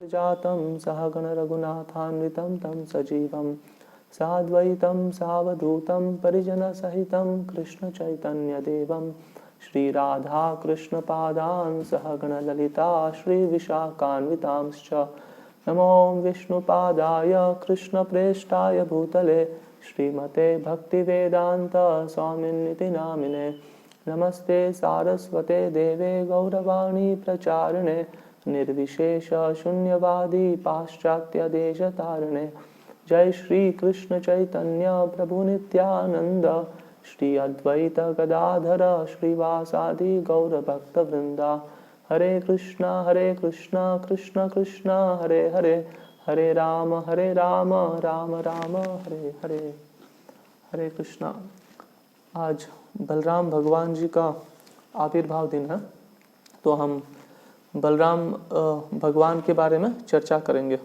जातं सहगण रघुनाथान्वितं तं सजीवं साद्वैतं सावधूतं परिजनसहितं कृष्णचैतन्यदेवं श्रीराधा कृष्णपादान् सहगण ललिता श्रीविशाखान्वितांश्च नमो विष्णुपादाय कृष्णप्रेष्ठाय भूतले श्रीमते भक्तिवेदान्त स्वामिन्निति नामिने नमस्ते सारस्वते देवे गौरवाणी प्रचारिणे निर्विशेष शून्यवादी पाश्चात्य देश तारणे जय श्री कृष्ण चैतन्य प्रभु नित्यानंद श्री अद्वैत गदाधर श्रीवासादि गौर भक्त वृंदा हरे कृष्णा कृष्ण कृष्ण हरे हरे हरे राम राम राम हरे हरे। हरे कृष्णा। आज बलराम भगवान जी का आविर्भाव दिन है, तो हम बलराम भगवान के बारे में चर्चा करेंगे।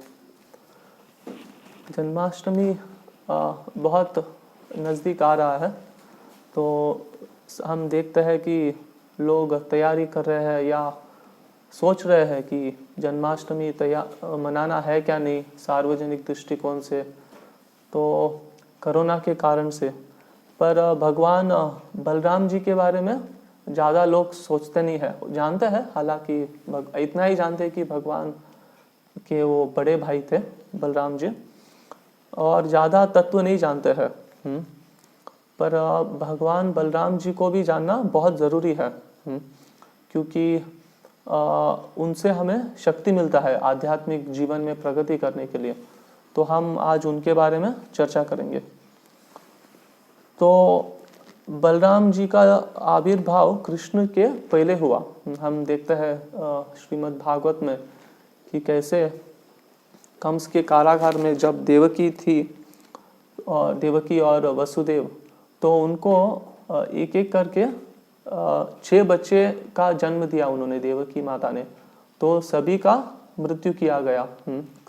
जन्माष्टमी बहुत नज़दीक आ रहा है, तो हम देखते हैं कि लोग तैयारी कर रहे हैं या सोच रहे हैं कि जन्माष्टमी मनाना है क्या नहीं, सार्वजनिक दृष्टिकोण से, तो कोरोना के कारण से। पर भगवान बलराम जी के बारे में ज़्यादा लोग सोचते नहीं है, जानते हैं, हालांकि इतना ही जानते हैं कि भगवान के वो बड़े भाई थे बलराम जी, और ज़्यादा तत्व नहीं जानते हैं। पर भगवान बलराम जी को भी जानना बहुत ज़रूरी है, क्योंकि उनसे हमें शक्ति मिलता है आध्यात्मिक जीवन में प्रगति करने के लिए। तो हम आज उनके बारे में चर्चा करेंगे। तो बलराम जी का आविर्भाव कृष्ण के पहले हुआ। हम देखते हैं श्रीमद् भागवत में कि कैसे कंस के कारागार में जब देवकी थी, देवकी और वसुदेव, तो उनको एक एक करके 6 बच्चे का जन्म दिया उन्होंने, देवकी माता ने। तो सभी का मृत्यु किया गया,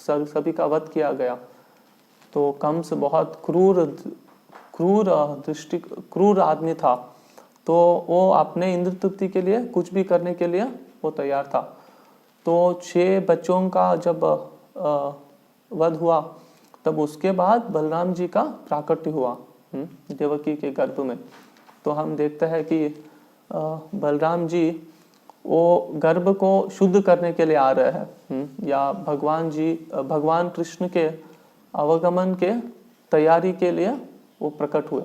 सभी का वध किया गया। तो कंस बहुत क्रूर आदमी था, तो वो अपने इंद्र तृप्ति के लिए कुछ भी करने के लिए वो तैयार था। तो 6 बच्चों का जब वध हुआ, तब उसके बाद बलराम जी का प्राकट्य हुआ देवकी के गर्भ में। तो हम देखते हैं कि बलराम जी वो गर्भ को शुद्ध करने के लिए आ रहे हैं, या भगवान कृष्ण के आवागमन के तैयारी के लिए वो प्रकट हुए,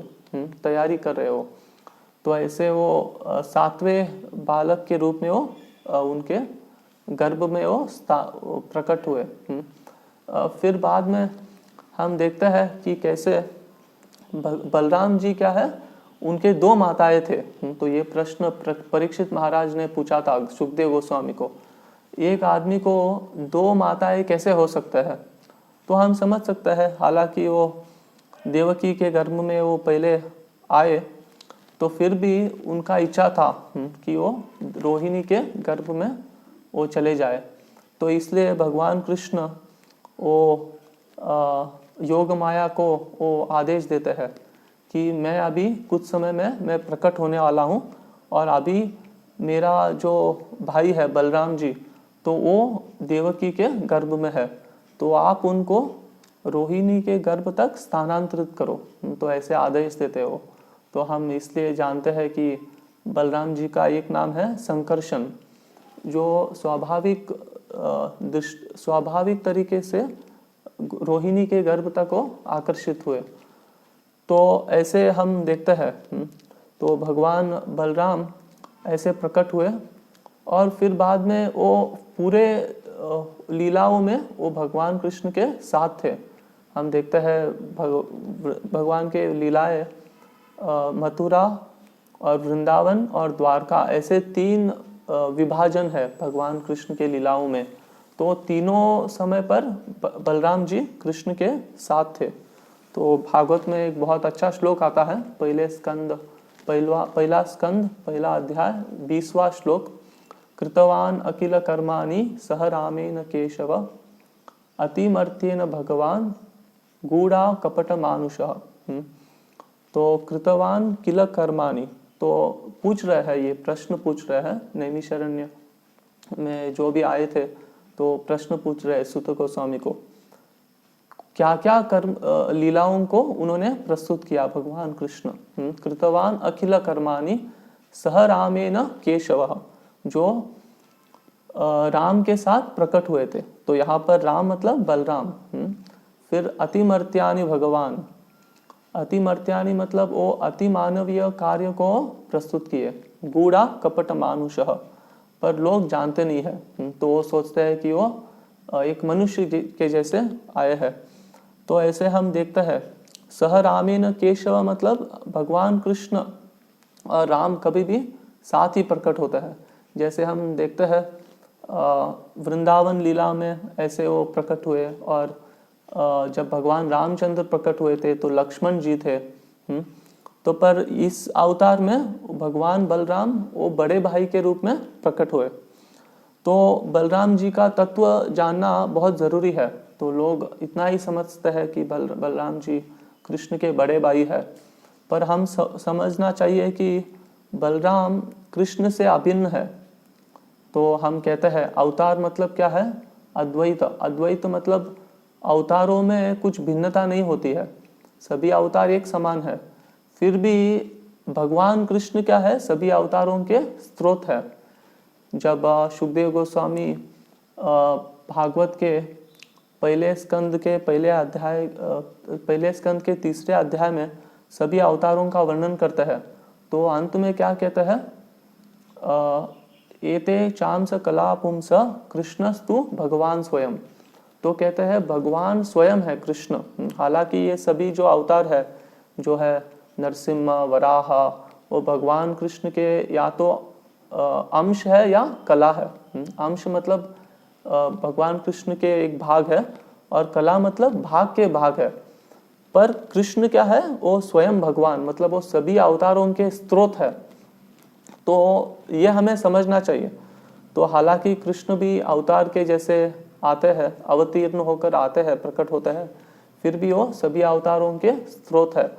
तैयारी कर रहे हो। तो ऐसे वो 7वें बालक के रूप में वो उनके गर्भ में वो प्रकट हुए। फिर बाद में हम देखते हैं कि कैसे बलराम जी क्या है, उनके 2 माताएं थे। तो ये प्रश्न परीक्षित महाराज ने पूछा था सुखदेव गोस्वामी को, एक आदमी को 2 माताएं कैसे हो सकता है? तो हम समझ सकते हैं, हालांकि वो देवकी के गर्भ में वो पहले आए, तो फिर भी उनका इच्छा था कि वो रोहिणी के गर्भ में वो चले जाए। तो इसलिए भगवान कृष्ण वो योग माया को वो आदेश देते हैं कि मैं अभी कुछ समय में मैं प्रकट होने वाला हूँ, और अभी मेरा जो भाई है बलराम जी, तो वो देवकी के गर्भ में है, तो आप उनको रोहिणी के गर्भ तक स्थानांतरित करो। तो ऐसे आदेश देते हो। तो हम इसलिए जानते हैं कि बलराम जी का एक नाम है संकर्षण, जो स्वाभाविक तरीके से रोहिणी के गर्भ तक वो आकर्षित हुए। तो ऐसे हम देखते हैं, तो भगवान बलराम ऐसे प्रकट हुए, और फिर बाद में वो पूरे लीलाओं में वो भगवान कृष्ण के साथ थे। हम देखते हैं भगवान के लीलाएं मथुरा और वृंदावन और द्वारका, ऐसे 3 विभाजन है भगवान कृष्ण के लीलाओं में। तो तीनों समय पर बलराम जी कृष्ण के साथ थे। तो भागवत में एक बहुत अच्छा श्लोक आता है, पहला स्कंद पहला अध्याय 20वां श्लोक, कृतवान अखिल कर्माणि सह रामेण केशव अतिमर्थ्येन भगवान गूढ़ा कपट मानुषः। तो कृतवान किल कर्माणि, तो पूछ रहे हैं, ये प्रश्न पूछ रहे हैं नैमिषारण्य में जो भी आए थे, तो प्रश्न पूछ रहे सूत गोस्वामी को, क्या क्या कर्म लीलाओं को उन्होंने प्रस्तुत किया भगवान कृष्ण। कृतवान अखिल कर्माणि सह रामेण केशव, जो राम के साथ प्रकट हुए थे। तो यहाँ पर राम मतलब बलराम। फिर अतिमर्त्यानि भगवान, अतिमर्त्यानि मतलब वो अति मानवीय कार्य को प्रस्तुत किए। गूढ़ा कपट मानुषः, पर लोग जानते नहीं है, तो वो सोचते हैं कि वो एक मनुष्य के जैसे आए हैं। तो ऐसे हम देखते हैं सह रामेण केशव मतलब भगवान कृष्ण और राम कभी भी साथ ही प्रकट होता है। जैसे हम देखते हैं वृंदावन लीला में ऐसे वो प्रकट हुए, और जब भगवान रामचंद्र प्रकट हुए थे तो लक्ष्मण जी थे। तो पर इस अवतार में भगवान बलराम वो बड़े भाई के रूप में प्रकट हुए। तो बलराम जी का तत्व जानना बहुत ज़रूरी है। तो लोग इतना ही समझते हैं कि बलराम जी कृष्ण के बड़े भाई है, पर हम समझना चाहिए कि बलराम कृष्ण से अभिन्न है। तो हम कहते हैं अवतार मतलब क्या है, अद्वैत। अद्वैत मतलब अवतारों में कुछ भिन्नता नहीं होती है, सभी अवतार एक समान है। फिर भी भगवान कृष्ण क्या है, सभी अवतारों के स्रोत है। जब शुकदेव गोस्वामी भागवत के पहले स्कंद के पहले स्कंद के तीसरे अध्याय में सभी अवतारों का वर्णन करते हैं, तो अंत में क्या कहते हैं, एते चांस कला पुंस कृष्णस्तु भगवान स्वयं। तो कहते हैं भगवान स्वयं है कृष्ण। हालांकि ये सभी जो अवतार है, जो है नरसिम्हा, वराह, वो भगवान कृष्ण के या तो अंश है या कला है। अंश मतलब भगवान कृष्ण के एक भाग है, और कला मतलब भाग के भाग है। पर कृष्ण क्या है, वो स्वयं भगवान मतलब वो सभी अवतारों के स्रोत है। तो ये हमें समझना चाहिए। तो हालांकि कृष्ण भी अवतार के जैसे आते हैं, अवतीर्ण होकर आते हैं, प्रकट होते हैं, फिर भी वो सभी अवतारों के स्रोत है।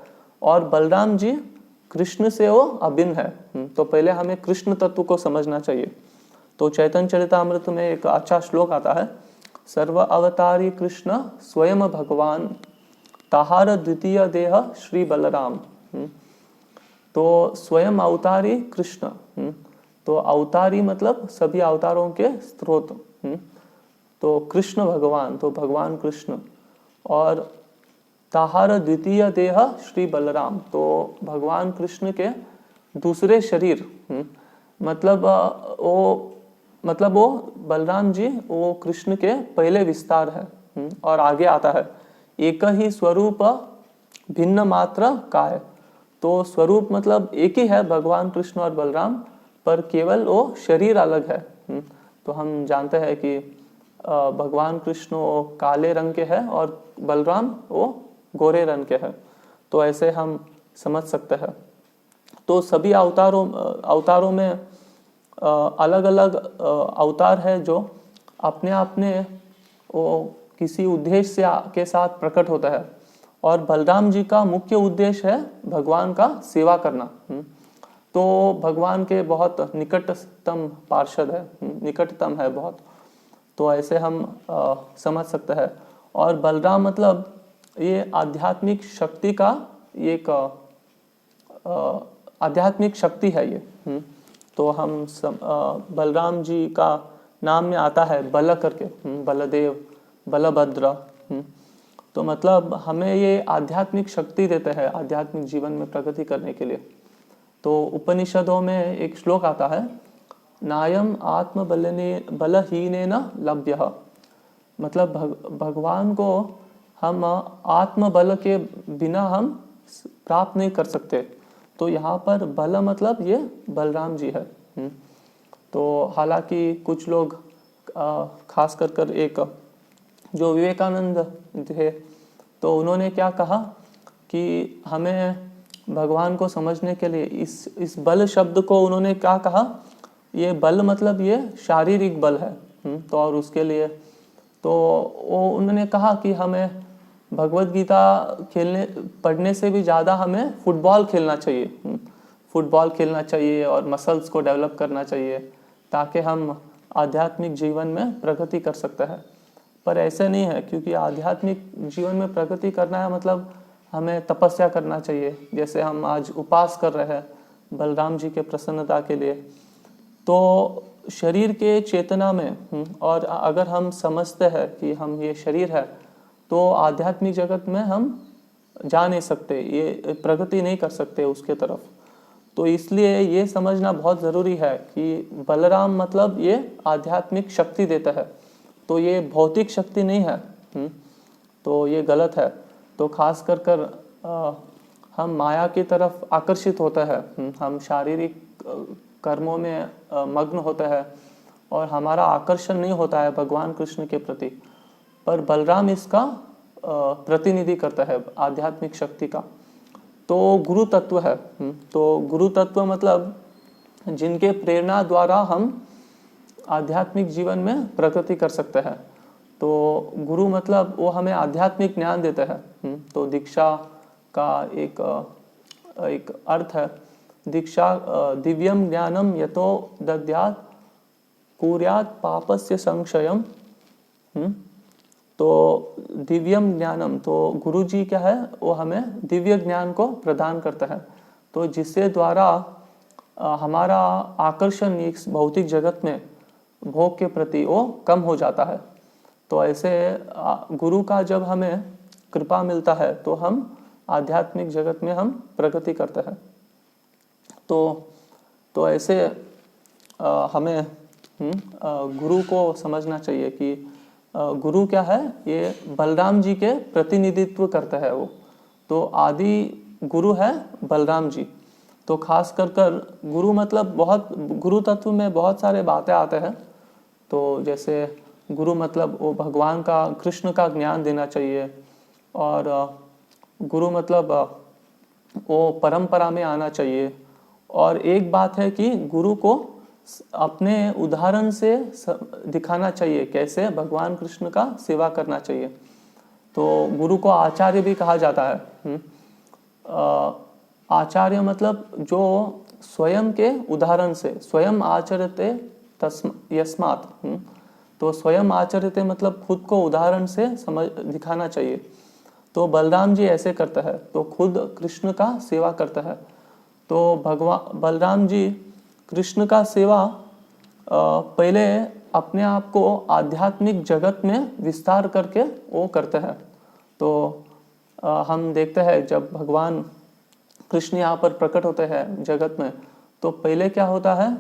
और बलराम जी कृष्ण से वो अभिन्न है। तो पहले हमें कृष्ण तत्व को समझना चाहिए। तो चैतन्य चरितामृत में एक अच्छा श्लोक आता है, सर्व अवतारी कृष्ण स्वयं भगवान, ताहार द्वितीय देह श्री बलराम। तो स्वयं अवतारी कृष्ण, तो अवतारी मतलब सभी अवतारों के स्रोत। तो कृष्ण भगवान, तो भगवान कृष्ण, और ताहार द्वितीय देह श्री बलराम, तो भगवान कृष्ण के दूसरे शरीर। मतलब वो बलराम जी वो कृष्ण के पहले विस्तार है, और आगे आता है एक ही स्वरूप भिन्न मात्र काय। तो स्वरूप मतलब एक ही है भगवान कृष्ण और बलराम, पर केवल वो शरीर अलग है। तो हम जानते हैं कि भगवान कृष्ण वो काले रंग के हैं और बलराम वो गोरे रंग के हैं। तो ऐसे हम समझ सकते हैं। तो सभी अवतारों में अलग अलग अवतार है जो अपने अपने वो किसी उद्देश्य के साथ प्रकट होता है। और बलराम जी का मुख्य उद्देश्य है भगवान का सेवा करना। तो भगवान के बहुत निकटतम पार्षद है, निकटतम है बहुत। तो ऐसे हम समझ सकते हैं। और बलराम मतलब ये आध्यात्मिक शक्ति का एक आध्यात्मिक शक्ति है ये। तो हम बलराम जी का नाम में आता है बल करके, बलदेव, बलभद्र। तो मतलब हमें ये आध्यात्मिक शक्ति देते हैं आध्यात्मिक जीवन में प्रगति करने के लिए। तो उपनिषदों में एक श्लोक आता है, नायम आत्म बलहीनेन लभ्यः। मतलब भगवान को हम आत्मबल के बिना हम प्राप्त नहीं कर सकते। तो यहाँ पर बल मतलब ये बलराम जी है। तो हालांकि कुछ लोग खास कर एक जो विवेकानंद थे, तो उन्होंने क्या कहा कि हमें भगवान को समझने के लिए इस बल शब्द को उन्होंने क्या कहा, ये बल मतलब ये शारीरिक बल है। तो और उसके लिए तो वो उन्होंने कहा कि हमें भगवत गीता पढ़ने से भी ज़्यादा हमें फुटबॉल खेलना चाहिए। फुटबॉल खेलना चाहिए और मसल्स को डेवलप करना चाहिए, ताकि हम आध्यात्मिक जीवन में प्रगति कर सकता है। पर ऐसे नहीं है, क्योंकि आध्यात्मिक जीवन में प्रगति करना है मतलब हमें तपस्या करना चाहिए, जैसे हम आज उपवास कर रहे हैं बलराम जी के प्रसन्नता के लिए। तो शरीर के चेतना में और अगर हम समझते हैं कि हम ये शरीर है, तो आध्यात्मिक जगत में हम जा नहीं सकते, ये प्रगति नहीं कर सकते उसके तरफ। तो इसलिए ये समझना बहुत ज़रूरी है कि बलराम मतलब ये आध्यात्मिक शक्ति देता है, तो ये भौतिक शक्ति नहीं है। तो ये गलत है। तो खास कर हम माया की तरफ आकर्षित होता है, हम शारीरिक कर्मों में मग्न होता है और हमारा आकर्षण नहीं होता है भगवान कृष्ण के प्रति। पर बलराम इसका प्रतिनिधि करता है आध्यात्मिक शक्ति का। तो गुरु तत्व है। तो गुरु तत्व मतलब जिनके प्रेरणा द्वारा हम आध्यात्मिक जीवन में प्रगति कर सकते हैं। तो गुरु मतलब वो हमें आध्यात्मिक ज्ञान देता है। तो दीक्षा का एक अर्थ है, दीक्षा दिव्यम ज्ञानम यतो दद्यात् कुर्यात् पापस्य संक्षयम। तो दिव्यम ज्ञानम, तो गुरु जी क्या है, वो हमें दिव्य ज्ञान को प्रदान करता है, तो जिससे द्वारा हमारा आकर्षण इस भौतिक जगत में भोग के प्रति वो कम हो जाता है। तो ऐसे गुरु का जब हमें कृपा मिलता है तो हम आध्यात्मिक जगत में हम प्रगति करते हैं। तो ऐसे हमें गुरु को समझना चाहिए कि गुरु क्या है, ये बलराम जी के प्रतिनिधित्व करता है वो। तो आदि गुरु है बलराम जी। तो खास कर गुरु मतलब बहुत, गुरु तत्व में बहुत सारे बातें आते हैं। तो जैसे गुरु मतलब वो भगवान का, कृष्ण का ज्ञान देना चाहिए, और गुरु मतलब वो परंपरा में आना चाहिए। और एक बात है कि गुरु को अपने उदाहरण से दिखाना चाहिए कैसे भगवान कृष्ण का सेवा करना चाहिए। तो गुरु को आचार्य भी कहा जाता है। आचार्य मतलब जो स्वयं के उदाहरण से, स्वयं आचरते यस्मात्। तो स्वयं आचरते मतलब खुद को उदाहरण से दिखाना चाहिए। तो बलराम जी ऐसे करता है, तो खुद कृष्ण का सेवा करता है। तो भगवान बलराम जी कृष्ण का सेवा पहले अपने आप को आध्यात्मिक जगत में विस्तार करके वो करते हैं। तो हम देखते हैं जब भगवान कृष्ण यहाँ पर प्रकट होते हैं जगत में, तो पहले क्या होता है,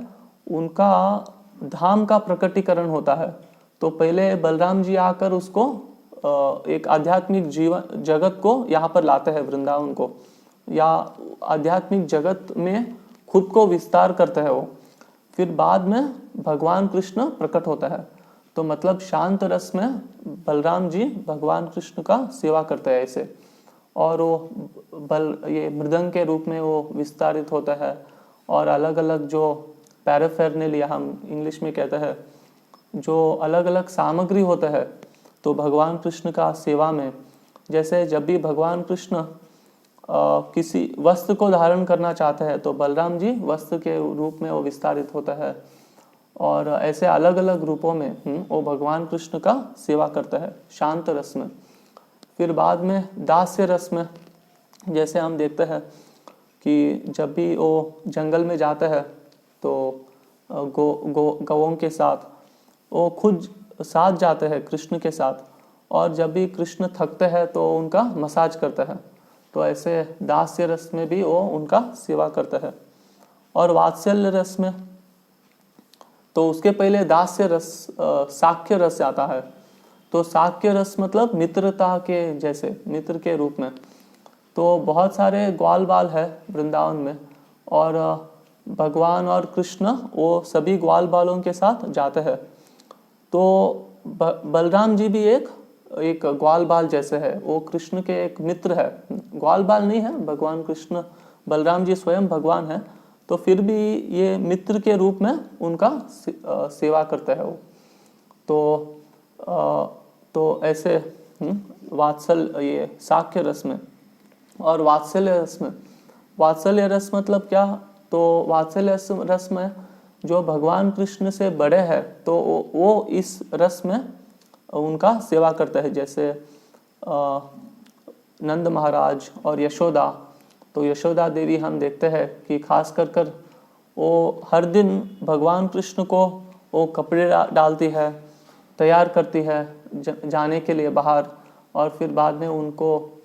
उनका धाम का प्रकटीकरण होता है। तो पहले बलराम जी आकर उसको एक आध्यात्मिक जीवन जगत को यहाँ पर लाते हैं, वृंदावन को, या आध्यात्मिक जगत में खुद को विस्तार करते हैं वो। फिर बाद में भगवान कृष्ण प्रकट होता है। तो मतलब शांत रस में बलराम जी भगवान कृष्ण का सेवा करते हैं ऐसे, और वो ये मृदंग के रूप में वो विस्तारित होता है। और अलग अलग जो पैराफेरनेलिया हम इंग्लिश में कहते हैं, जो अलग अलग सामग्री होता है, तो भगवान कृष्ण का सेवा में, जैसे जब भी भगवान कृष्ण किसी वस्त्र को धारण करना चाहते हैं तो बलराम जी वस्त्र के रूप में वो विस्तारित होता है। और ऐसे अलग अलग रूपों में वो भगवान कृष्ण का सेवा करता है शांत रस में। फिर बाद में दास्य रस में, जैसे हम देखते हैं कि जब भी वो जंगल में जाता है तो गौओं के साथ वो खुद साथ जाते हैं कृष्ण के साथ, और जब भी कृष्ण थकते हैं तो उनका मसाज करता है। तो ऐसे दास्य रस में भी वो उनका सेवा करता है। और वात्सल्य रस में, तो उसके पहले दास्य रस साख्य रस आता है। तो साख्य रस मतलब मित्रता के जैसे, मित्र के रूप में। तो बहुत सारे ग्वाल बाल है वृंदावन में, और भगवान और कृष्ण वो सभी ग्वाल बालों के साथ जाते हैं। तो बलराम जी भी एक ग्वाल बाल जैसे है, वो कृष्ण के एक मित्र है। ग्वाल बाल नहीं है भगवान कृष्ण, बलराम जी स्वयं भगवान है, तो फिर भी ये मित्र के रूप में उनका सेवा करता है वो। तो ऐसे ये साख्य रस में। और वात्सल्य रस में, वात्सल्य रस मतलब क्या, तो वात्सल्य रस में जो भगवान कृष्ण से बड़े हैं तो वो इस रस में उनका सेवा करते हैं। जैसे नंद महाराज और यशोदा, तो यशोदा देवी हम देखते हैं कि खास कर वो हर दिन भगवान कृष्ण को वो कपड़े डालती है, तैयार करती है जाने के लिए बाहर, और फिर बाद में उनको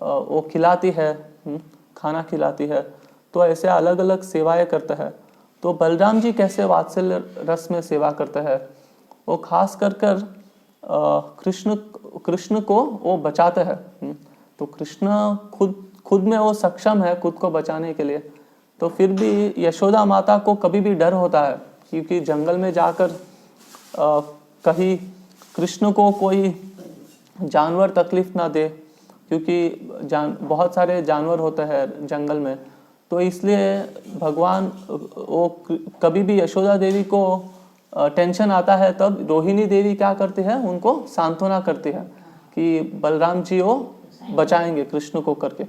वो खिलाती है, खाना खिलाती है। तो ऐसे अलग अलग सेवाएं करते हैं। तो बलराम जी कैसे वात्सल्य रस में सेवा करते हैं, वो खास कर कृष्ण को वो बचाते हैं। तो कृष्ण खुद में वो सक्षम है खुद को बचाने के लिए, तो फिर भी यशोदा माता को कभी भी डर होता है, क्योंकि जंगल में जाकर कहीं कृष्ण को कोई जानवर तकलीफ ना दे, क्योंकि बहुत सारे जानवर होते हैं जंगल में। तो इसलिए भगवान वो कभी भी यशोदा देवी को टेंशन आता है, तब रोहिणी देवी क्या करती है, उनको सांत्वना करती है कि बलराम जी वो बचाएंगे कृष्ण को करके।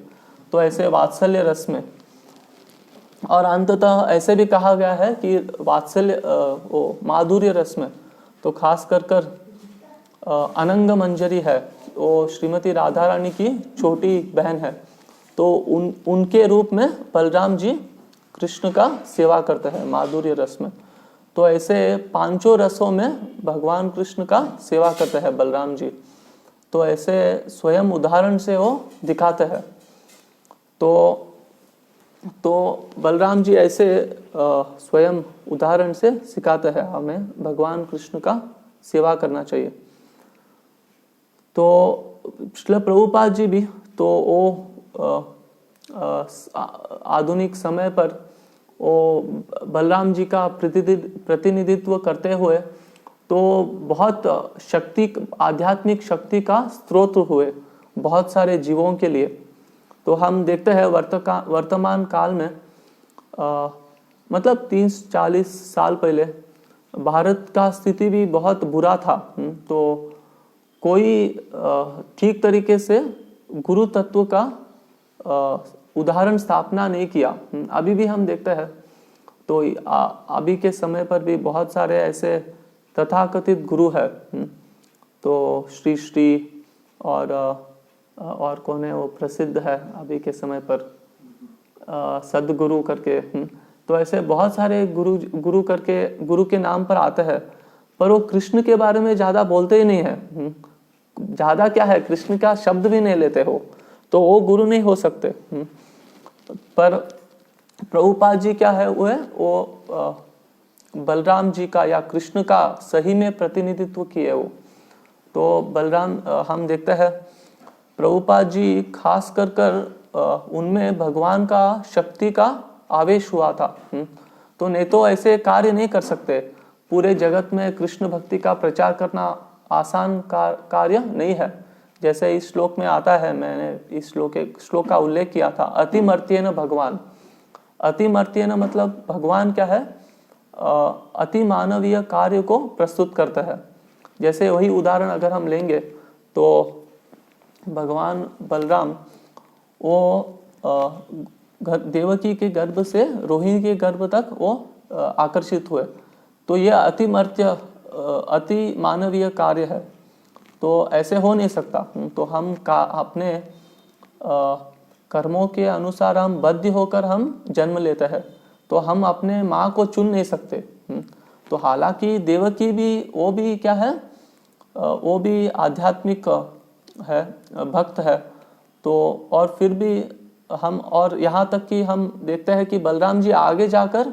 तो ऐसे वात्सल्य रस में, और अंततः ऐसे भी कहा गया है कि वात्सल्य वो माधुर्य रस में तो खास कर अनंग मंजरी है, वो श्रीमती राधा रानी की छोटी बहन है, तो उनके रूप में बलराम जी कृष्ण का सेवा करते हैं माधुर्य रस में। तो ऐसे पांचों रसों में भगवान कृष्ण का सेवा करते हैं बलराम जी। तो ऐसे स्वयं उदाहरण से वो दिखाते हैं। तो बलराम जी ऐसे स्वयं उदाहरण से सिखाते हैं हमें भगवान कृष्ण का सेवा करना चाहिए। तो श्रील प्रभुपाद जी भी तो वो आधुनिक समय पर वो बलराम जी का प्रतिनिधित्व करते हुए तो बहुत आध्यात्मिक शक्ति का स्रोत हुए बहुत सारे जीवों के लिए। तो हम देखते हैं वर्तमान काल में मतलब 30-40 साल पहले भारत का स्थिति भी बहुत बुरा था। तो कोई ठीक तरीके से गुरु तत्व का उदाहरण स्थापना नहीं किया। अभी भी हम देखते हैं। तो अभी के समय पर भी बहुत सारे ऐसे तथाकथित गुरु है। तो श्री और कौन है वो प्रसिद्ध है अभी के समय पर, सदगुरु करके। तो ऐसे बहुत सारे गुरु के नाम पर आते हैं, पर वो कृष्ण के बारे में ज्यादा बोलते ही नहीं है। ज्यादा क्या है, कृष्ण का शब्द भी नहीं लेते हो, तो वो गुरु नहीं हो सकते। पर प्रभुपाद जी क्या है, वो बलराम जी का या कृष्ण का सही में प्रतिनिधित्व किए वो। तो बलराम हम देखते हैं प्रभुपाद जी खास कर उनमें भगवान का शक्ति का आवेश हुआ था। तो नहीं तो ऐसे कार्य नहीं कर सकते। पूरे जगत में कृष्ण भक्ति का प्रचार करना आसान कार्य नहीं है। जैसे इस श्लोक में आता है, मैंने इस श्लोक का उल्लेख किया था, अतिमर्त्येन भगवान। अतिमर्त्येन मतलब भगवान क्या है, अति मानवीय कार्य को प्रस्तुत करता है। जैसे वही उदाहरण अगर हम लेंगे तो भगवान बलराम वो देवकी के गर्भ से रोहिणी के गर्भ तक वो आकर्षित हुए। तो ये अति मानवीय कार्य है, तो ऐसे हो नहीं सकता। तो हम अपने कर्मों के अनुसार हम बद्ध होकर हम जन्म लेते हैं, तो हम अपने माँ को चुन नहीं सकते। तो हालांकि देवकी भी वो भी क्या है, वो भी आध्यात्मिक है, भक्त है। तो और फिर भी हम, और यहाँ तक कि हम देखते हैं कि बलराम जी आगे जाकर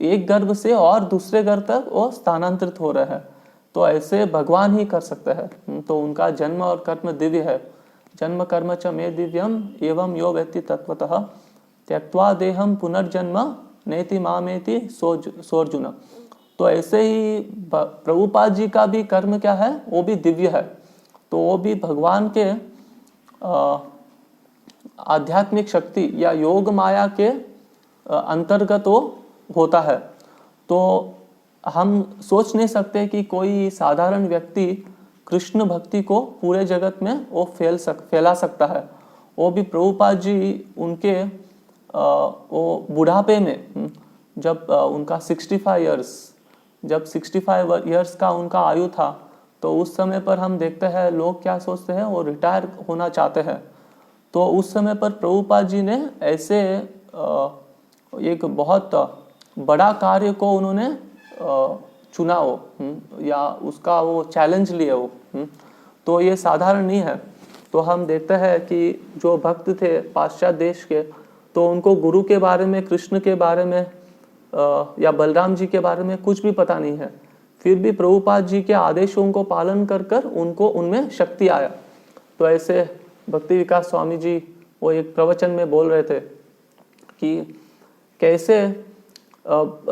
एक गर्भ से और दूसरे गर्भ तक वो स्थानांतरित हो रहे हैं। तो ऐसे भगवान ही कर सकते हैं। तो उनका जन्म और कर्म दिव्य है। जन्म कर्म च मे दिव्यम एवं यो व्यक्ति तत्वतः त्यक्त्वा देहम पुनर्जन्म नेति मामेति सोर्जुन। तो ऐसे ही प्रभुपाद जी का भी कर्म क्या है, वो भी दिव्य है। तो वो भी भगवान के आध्यात्मिक शक्ति या योग माया के अंतर्गत वो होता है। तो हम सोच नहीं सकते कि कोई साधारण व्यक्ति कृष्ण भक्ति को पूरे जगत में वो फैला सकता है। वो भी प्रभुपाद जी उनके वो बुढ़ापे में जब उनका 65 इयर्स, जब 65 इयर्स का उनका आयु था, तो उस समय पर हम देखते हैं लोग क्या सोचते हैं, वो रिटायर होना चाहते हैं। तो उस समय पर प्रभुपाद जी ने ऐसे एक बहुत बड़ा कार्य को उन्होंने चुना हो, या उसका वो चैलेंज लिए हो। तो ये साधारण नहीं है। तो हम देखते हैं कि जो भक्त थे पाश्चात्य देश के, तो उनको गुरु के बारे में, कृष्ण के बारे में या बलराम जी के बारे में कुछ भी पता नहीं है। फिर भी प्रभुपाद जी के आदेशों को पालन कर कर उनको उनमें शक्ति आया। तो ऐसे भक्ति विकास स्वामी जी वो एक प्रवचन में बोल रहे थे कि कैसे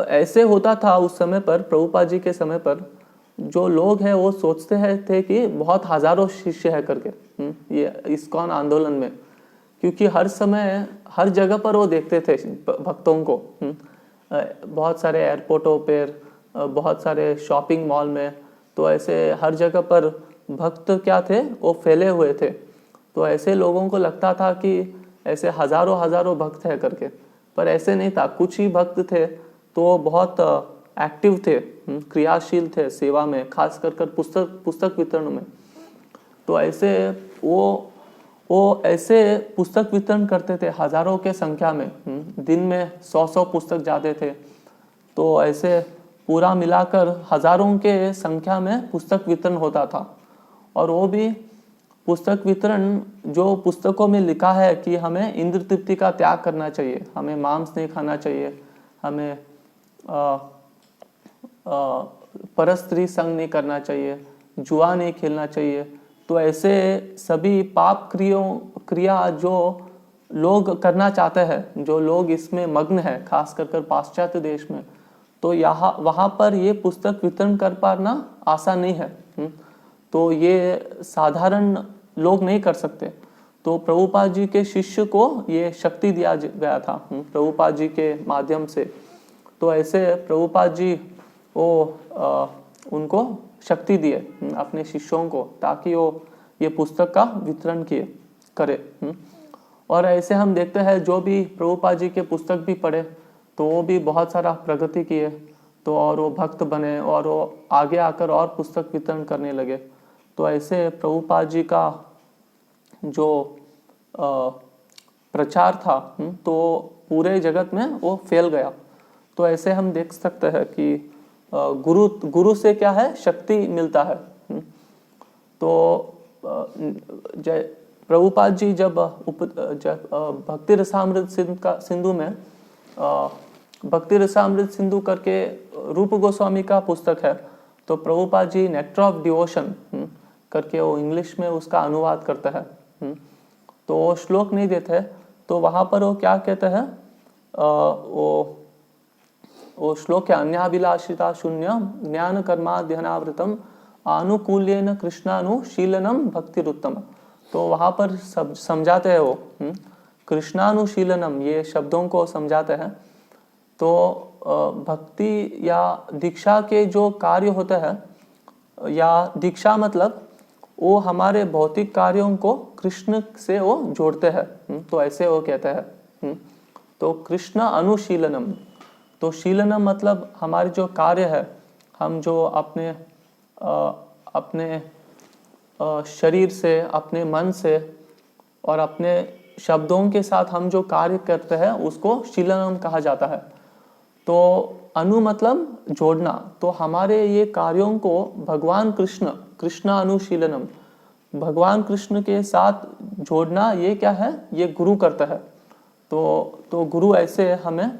ऐसे होता था उस समय पर, प्रभुपाद जी के समय पर, जो लोग हैं वो सोचते हैं थे कि बहुत हजारों शिष्य है करके, ये इस्कॉन आंदोलन में, क्योंकि हर समय हर जगह पर वो देखते थे भक्तों को, बहुत सारे एयरपोर्टों पर, बहुत सारे शॉपिंग मॉल में, तो ऐसे हर जगह पर भक्त क्या थे, वो फैले हुए थे। तो ऐसे लोगों को लगता था कि ऐसे हजारों हजारों भक्त है करके, पर ऐसे नहीं था। कुछ ही भक्त थे तो बहुत एक्टिव थे, क्रियाशील थे सेवा में, खास कर पुस्तक वितरण में। तो ऐसे वो ऐसे पुस्तक वितरण करते थे हजारों के संख्या में, दिन में 100 पुस्तक जाते थे। तो ऐसे पूरा मिलाकर हजारों के संख्या में पुस्तक वितरण होता था। और वो भी पुस्तक वितरण जो पुस्तकों में लिखा है कि हमें इंद्र तृप्ति का त्याग करना चाहिए, हमें मांस नहीं खाना चाहिए, हमें परस्त्री संग नहीं करना चाहिए, जुआ नहीं खेलना चाहिए। तो ऐसे सभी पाप क्रिया जो लोग करना चाहते हैं, जो लोग इसमें मग्न है, खास कर पाश्चात्य देश में, तो वहाँ पर ये पुस्तक वितरण कर पाना आसान नहीं है। तो ये साधारण लोग नहीं कर सकते। तो प्रभुपाद जी के शिष्य को ये शक्ति दिया गया था प्रभुपाद जी के माध्यम से। तो ऐसे प्रभुपाद जी उनको शक्ति दिए अपने शिष्यों को, ताकि वो ये पुस्तक का वितरण करे। और ऐसे हम देखते हैं जो भी प्रभुपाद जी के पुस्तक भी पढ़े, तो वो भी बहुत सारा प्रगति किए, तो और वो भक्त बने और वो आगे आकर और पुस्तक वितरण करने लगे। तो ऐसे प्रभुपाद जी का जो प्रचार था तो पूरे जगत में वो फैल गया। तो ऐसे हम देख सकते हैं कि गुरु से क्या है, शक्ति मिलता है। तो प्रभुपाद जी जब भक्ति रसामृत सिंधु में, भक्ति रसामृत सिंधु करके रूप गोस्वामी का पुस्तक है, तो Prabhupada ji nectar of devotion करके वो इंग्लिश में उसका अनुवाद करता है। तो वो श्लोक नहीं देते, तो वहाँ पर वो क्या कहते हैं, वो श्लोक है, अन्याभिलाषिता शून्यम ज्ञान कर्माध्यनावृतम आनुकूल्येन कृष्णानुशीलनम भक्तिरुत्तम। तो वहाँ पर सब समझाते हैं वो कृष्णानुशीलनम, ये शब्दों को समझाते हैं। तो भक्ति या दीक्षा के जो कार्य होते हैं, या दीक्षा मतलब वो हमारे भौतिक कार्यों को कृष्ण से वो जोड़ते हैं। तो ऐसे वो कहते हैं। तो कृष्ण अनुशीलनम, तो शीलनम मतलब हमारे जो कार्य है, हम जो अपने शरीर से, अपने मन से और अपने शब्दों के साथ हम जो कार्य करते हैं उसको शीलनम कहा जाता है। तो अनु मतलब जोड़ना, तो हमारे ये कार्यों को भगवान कृष्ण अनुशीलनम, भगवान कृष्ण के साथ जोड़ना, ये क्या है, ये गुरु करता है। तो गुरु ऐसे हमें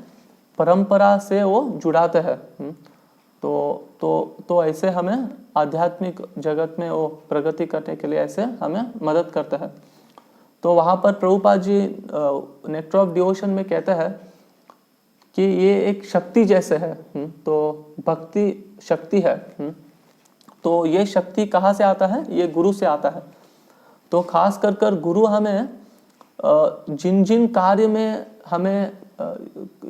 परंपरा से वो जुड़ाते हैं। तो ऐसे हमें आध्यात्मिक जगत में वो प्रगति करने के लिए ऐसे हमें मदद करते हैं। तो वहाँ पर Prabhupada ji nectar of devotion में कहते हैं कि ये एक शक्ति जैसे है। तो भक्ति शक्ति है। तो ये शक्ति कहाँ से आता है, ये गुरु से आता है। तो खास कर गुरु हमें जिन जिन कार्य में हमें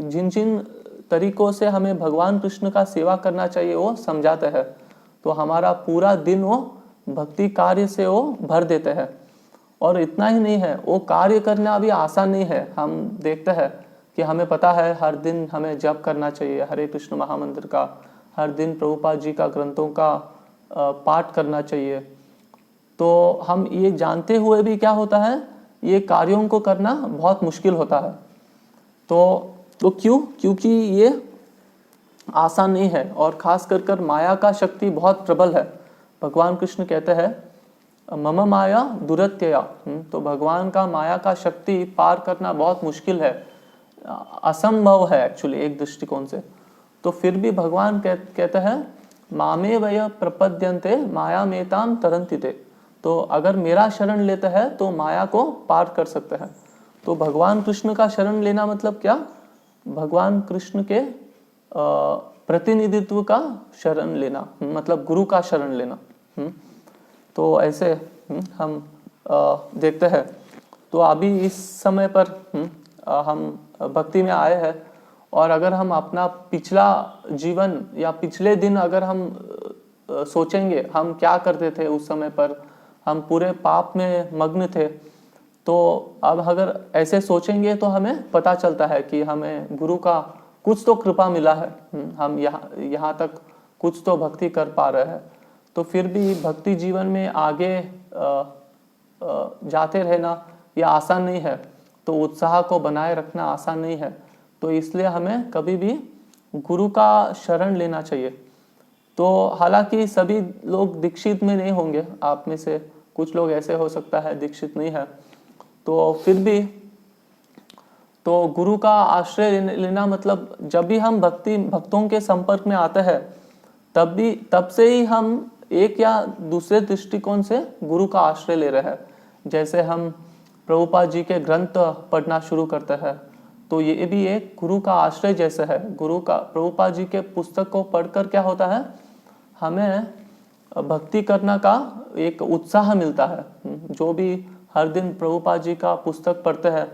जिन तरीकों से हमें भगवान कृष्ण का सेवा करना चाहिए वो समझाते हैं। तो हमारा पूरा दिन वो भक्ति कार्य से वो भर देते हैं। और इतना ही नहीं है, वो कार्य करना भी आसान नहीं है। हम देखते हैं कि हमें पता है हर दिन हमें जप करना चाहिए हरे कृष्ण महामंत्र का, हर दिन प्रभुपाद जी का ग्रंथों का पाठ करना चाहिए। तो हम ये जानते हुए भी क्या होता है, ये कार्यों को करना बहुत मुश्किल होता है। तो क्यों? क्योंकि ये आसान नहीं है और खास कर माया का शक्ति बहुत प्रबल है। भगवान कृष्ण कहते हैं मम माया दुरत्यया। तो भगवान का माया का शक्ति पार करना बहुत मुश्किल है, असंभव है एक्चुअली एक दृष्टिकोण से। तो फिर भी भगवान कहते हैं मामे वय प्रपद्यन्ते माया मेताम तरन्तिते। तो अगर मेरा शरण लेते हैं तो माया को पार कर सकते हैं। तो भगवान कृष्ण का शरण लेना मतलब क्या? भगवान कृष्ण के प्रतिनिधित्व का शरण लेना, मतलब गुरु का शरण लेना। तो ऐसे हम देखते हैं। तो अभी इस समय पर हम भक्ति में आए हैं, और अगर हम अपना पिछला जीवन या पिछले दिन अगर हम सोचेंगे हम क्या करते थे उस समय पर, हम पूरे पाप में मग्न थे। तो अब अगर ऐसे सोचेंगे तो हमें पता चलता है कि हमें गुरु का कुछ तो कृपा मिला है, हम यहाँ तक कुछ तो भक्ति कर पा रहे हैं। तो फिर भी भक्ति जीवन में आगे जाते रहना यह आसान नहीं है, तो उत्साह को बनाए रखना आसान नहीं है। तो इसलिए हमें कभी भी गुरु का शरण लेना चाहिए। तो हालांकि सभी लोग दीक्षित में नहीं होंगे, आप में से कुछ लोग ऐसे हो सकता है दीक्षित नहीं है, तो फिर भी तो गुरु का आश्रय लेना मतलब जब भी हम भक्तों के संपर्क में आते हैं तब से ही हम एक या दूसरे दृष्टिकोण से गुरु का आश्रय ले रहे हैं। जैसे हम प्रभुपाद जी के ग्रंथ पढ़ना शुरू करते हैं तो ये भी एक गुरु का आश्रय जैसे है। प्रभुपाद जी के पुस्तक को पढ़कर क्या होता है, हमें भक्ति करना का एक उत्साह मिलता है। जो भी हर दिन प्रभुपाद जी का पुस्तक पढ़ते हैं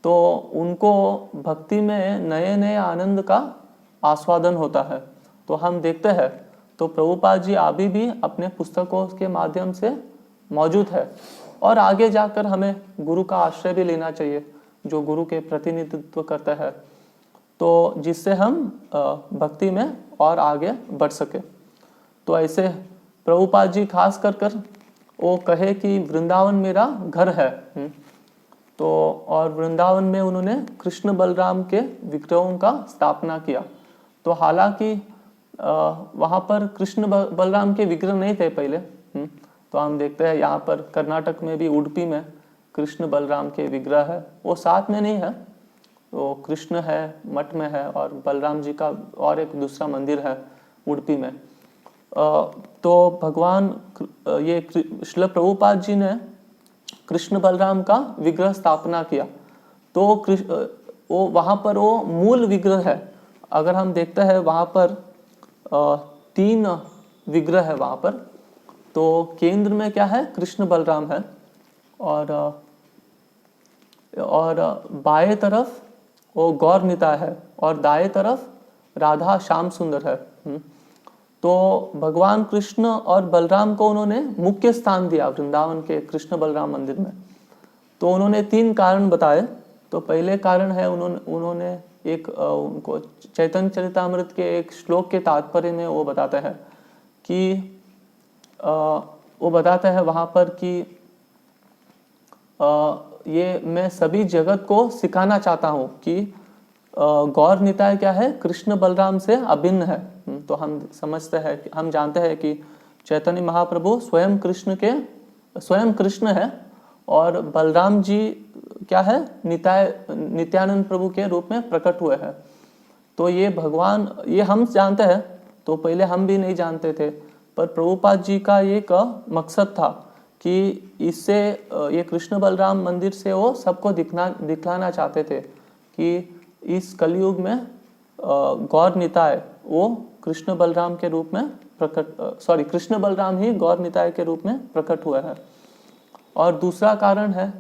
तो उनको भक्ति में नए नए आनंद का आस्वादन होता है। तो हम देखते हैं तो प्रभुपाद जी अभी भी अपने पुस्तकों के माध्यम से मौजूद है, और आगे जाकर हमें गुरु का आश्रय भी लेना चाहिए जो गुरु के प्रतिनिधित्व करता है, तो जिससे हम भक्ति में और आगे बढ़ सके। तो ऐसे प्रभुपाद जी खास कर वो कहे कि वृंदावन मेरा घर है। तो और वृंदावन में उन्होंने कृष्ण बलराम के विग्रहों का स्थापना किया। तो हालांकि वहाँ पर कृष्ण बलराम के विग्रह नहीं थे पहले। तो हम देखते हैं यहाँ पर कर्नाटक में भी उडुपी में कृष्ण बलराम के विग्रह है, वो साथ में नहीं है, तो कृष्ण है मठ में है और बलराम जी का और एक दूसरा मंदिर है उडुपी में। तो भगवान ये श्रील प्रभुपाद जी ने कृष्ण बलराम का विग्रह स्थापना किया। तो वो वहाँ पर वो मूल विग्रह है। अगर हम देखते हैं वहाँ पर 3 विग्रह है वहाँ पर। तो केंद्र में क्या है, कृष्ण बलराम है, और बाएं तरफ वो गौर निताय है और दाएं तरफ राधा श्याम सुंदर है। तो भगवान कृष्ण और बलराम को उन्होंने मुख्य स्थान दिया वृंदावन के कृष्ण बलराम मंदिर में। तो उन्होंने 3 कारण बताए। तो पहले कारण है उन्होंने एक उनको चैतन्य चरितामृत के एक श्लोक के तात्पर्य में वो बताते हैं कि वो बताते हैं वहाँ पर कि ये मैं सभी जगत को सिखाना चाहता हूँ कि गौर निताय क्या है, कृष्ण बलराम से अभिन्न है। तो हम समझते हैं, हम जानते हैं कि चैतन्य महाप्रभु स्वयं कृष्ण है और बलराम जी क्या है, नित्यानंद प्रभु के रूप में प्रकट हुए हैं। तो ये भगवान, ये हम जानते हैं, तो पहले हम भी नहीं जानते थे, पर प्रभुपाद जी का ये मकसद था कि इससे ये कृष्ण बलराम मंदिर से वो सबको दिखलाना चाहते थे कि इस कलयुग में गौर निताय वो कृष्ण बलराम के रूप में कृष्ण बलराम ही गौर निताय के रूप में प्रकट हुए हैं। और दूसरा कारण है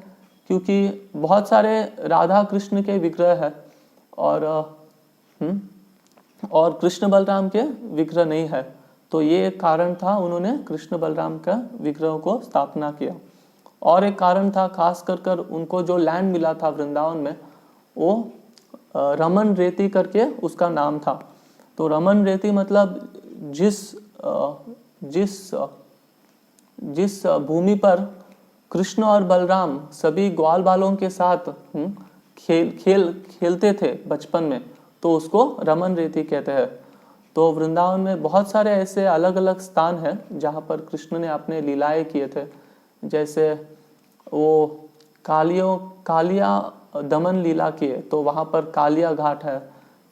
क्योंकि बहुत सारे राधा कृष्ण के विग्रह है और कृष्ण बलराम के विग्रह नहीं है। तो ये एक कारण था, उन्होंने कृष्ण बलराम का विग्रह को स्थापना किया। और एक कारण था खास कर उनको जो लैंड मिला था वृंदावन में, वो रमन रेती करके उसका नाम था। तो रमन रेती मतलब जिस भूमि पर कृष्ण और बलराम सभी ग्वाल बालों के साथ खेलते थे बचपन में, तो उसको रमन रेती कहते हैं। तो वृंदावन में बहुत सारे ऐसे अलग अलग स्थान हैं जहाँ पर कृष्ण ने अपने लीलाएं किए थे। जैसे वो कालिया दमन लीला किए, तो वहाँ पर कालिया घाट है।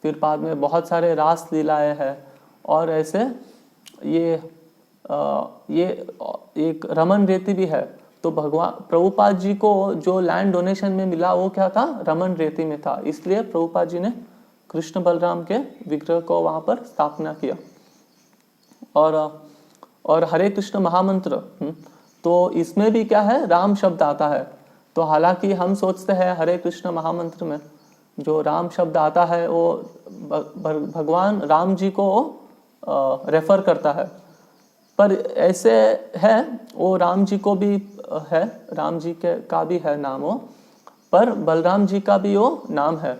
फिर बाद में बहुत सारे रास लीलाएं हैं, और ऐसे ये एक रमन रेती भी है। तो भगवान प्रभुपाद जी को जो लैंड डोनेशन में मिला वो क्या था, रमन रेती में था। इसलिए प्रभुपाद जी ने कृष्ण बलराम के विग्रह को वहाँ पर स्थापना किया। और हरे कृष्ण महामंत्र, तो इसमें भी क्या है, राम शब्द आता है। तो हालांकि हम सोचते हैं हरे कृष्ण महामंत्र में जो राम शब्द आता है वो भगवान राम जी को रेफर करता है, पर ऐसे है वो राम जी को भी है, राम जी का भी है नाम वो, पर बलराम जी का भी वो नाम है।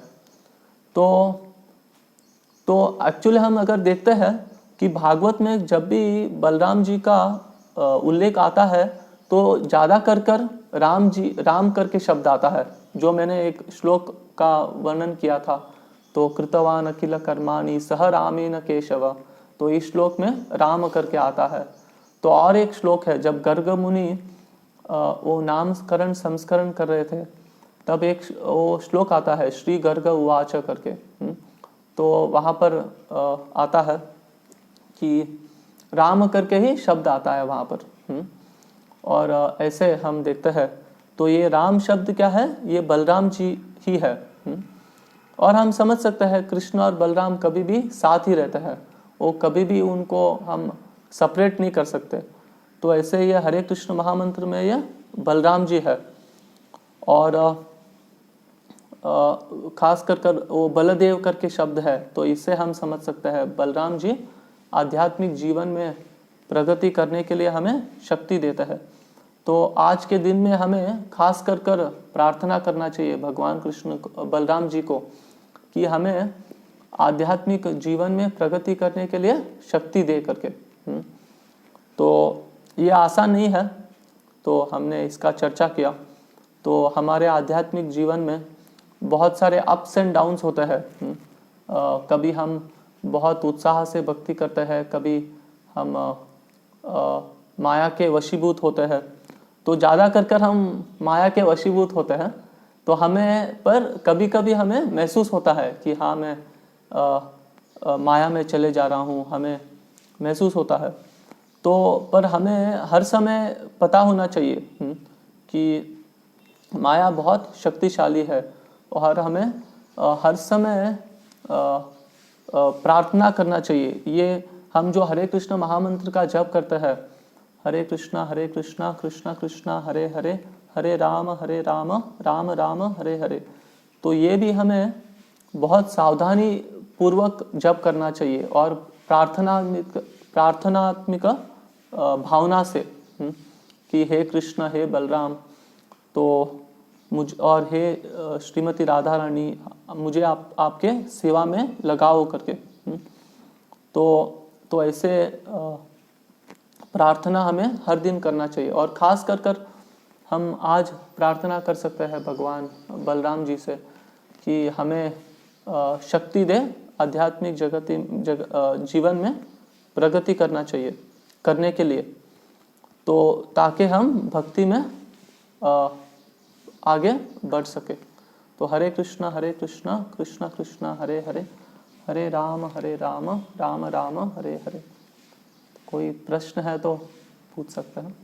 तो एक्चुअली हम अगर देखते हैं कि भागवत में जब भी बलराम जी का उल्लेख आता है तो ज़्यादा कर राम करके शब्द आता है। जो मैंने एक श्लोक का वर्णन किया था, तो कृतवान अखिल कर्माणि सह रामेण केशव, तो इस श्लोक में राम करके आता है। तो और एक श्लोक है, जब गर्ग मुनि वो नामकरण संस्करण कर रहे थे, तब एक वो श्लोक आता है श्री गर्ग उवाच करके। तो वहाँ पर आता है कि राम करके ही शब्द आता है वहाँ पर। और ऐसे हम देखते हैं तो ये राम शब्द क्या है, ये बलराम जी ही है। और हम समझ सकते हैं कृष्ण और बलराम कभी भी साथ ही रहते हैं, वो कभी भी उनको हम सेपरेट नहीं कर सकते। तो ऐसे ये हरे कृष्ण महामंत्र में ये बलराम जी है। और खास कर वो बलदेव करके शब्द है, तो इससे हम समझ सकते हैं बलराम जी आध्यात्मिक जीवन में प्रगति करने के लिए हमें शक्ति देता है। तो आज के दिन में हमें खास कर प्रार्थना करना चाहिए भगवान कृष्ण बलराम जी को कि हमें आध्यात्मिक जीवन में प्रगति करने के लिए शक्ति दे करके। तो ये आसान नहीं है, तो हमने इसका चर्चा किया। तो हमारे आध्यात्मिक जीवन में बहुत सारे अप्स एंड डाउन्स होते हैं। कभी हम बहुत उत्साह से भक्ति करते हैं, कभी हम माया के वशीभूत होते हैं। तो ज़्यादा कर हम माया के वशीभूत होते हैं, तो हमें पर कभी कभी हमें महसूस होता है कि हाँ मैं माया में चले जा रहा हूँ, हमें महसूस होता है। तो पर हमें हर समय पता होना चाहिए कि माया बहुत शक्तिशाली है, और हमें हर समय प्रार्थना करना चाहिए। ये हम जो हरे कृष्ण महामंत्र का जप करते हैं, हरे कृष्णा कृष्णा कृष्णा हरे हरे, हरे राम राम राम हरे हरे, तो ये भी हमें बहुत सावधानी पूर्वक जप करना चाहिए और प्रार्थनात्मक भावना से कि हे कृष्ण हे बलराम, तो मुझ और हे श्रीमती राधा रानी, मुझे आपके सेवा में लगाओ करके। तो ऐसे प्रार्थना हमें हर दिन करना चाहिए। और ख़ास कर हम आज प्रार्थना कर सकते हैं भगवान बलराम जी से कि हमें शक्ति दे आध्यात्मिक जीवन में प्रगति करने के लिए, तो ताकि हम भक्ति में आगे बढ़ सके। तो हरे कृष्णा कृष्णा कृष्णा हरे हरे, हरे राम राम राम हरे हरे। कोई प्रश्न है तो पूछ सकते हैं।